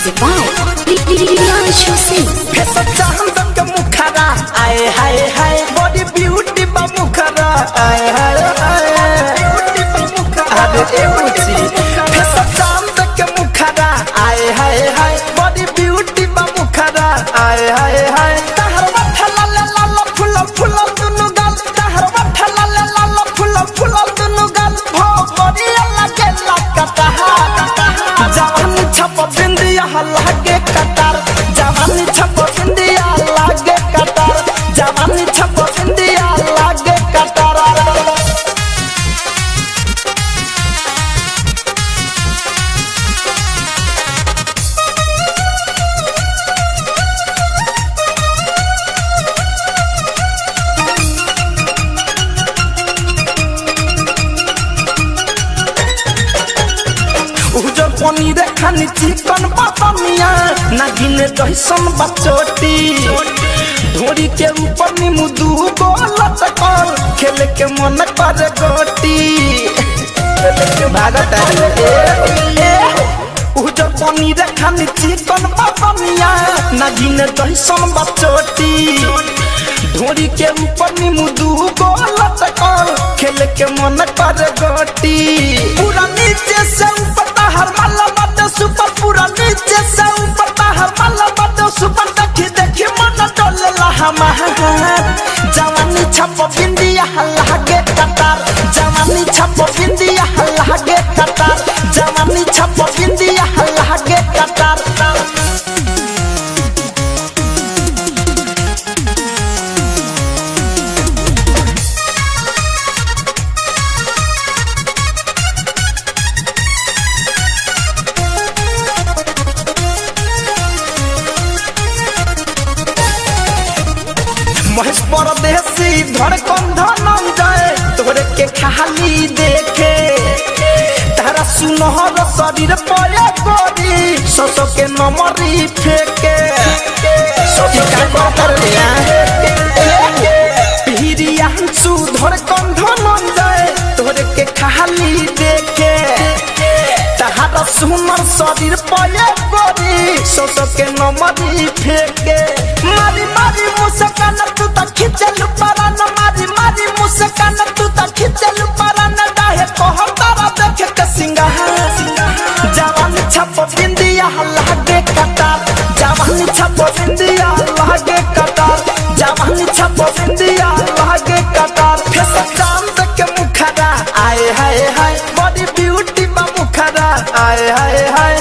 Music by Priyanshu Singh. Face चांद के मुखरा आए हाय हाय बॉडी ब्यूटी बा मुखरा आए हाय हाय अरे ए बुची फेस चांद के मुखरा आए हाय हाय बॉडी ब्यूटी बा मुखरा आए हाय हाय तहर वठला ले लाल फूल फूल दुनु गाल तहर वठला ले लाल फूल फूल दुनु गाल भो बड़ी लगे लगता जवानी छप बिंदिया लागे कतार जवानी छप बिंदिया लागे कतार जवानी छप बिंदिया लागे कतार उजर पनीर खानी चिकन बातमिया नागिने दहिसन बचोटी धोरी के ऊपर नीमू दू गोलत कर खेले के मन कर गोटी भागत ए उजर पनीर खानी चिकन बातमिया नागिने दहिसन बचोटी धोरी के ऊपर नीमू दू गोलत कर खेले के मन कर गोटी पूरा नीचे से ऊपर हर माला बात सुपर पूरा नीचे से ऊपर हर माला बात सुपर देखी देखी मन डोले लहमा जवानी छप बिंदिया लागे कतार जवानी छप बिंदिया लागे कतार जवानी छप बिंदिया लागे कतार महेश परदेसी धड़कन धनंजय तोरे के खाली देखे तारा सुनहर शरीर पर गोरी ससो के नमरी फेंके सखी का कर पीरिया हंसू धड़कन धनंजय तोरे के खाली देखे तारा सुनहर शरीर पर गोरी ससो के नमरी फेंके मारी मारी मुस्कान तू तक खिंचल परान मारी मारी मुस्कान तू तक खिंचल परान डाहे कहर तारा देखे के सिंगार जवानी छप बिंदिया लागे कतार जवानी छप बिंदिया लागे कतार जवानी छप बिंदिया लागे कतार फेस चांद के मुखरा आए हाय हाय बॉडी ब्यूटी बा मुखरा आए हाय हाय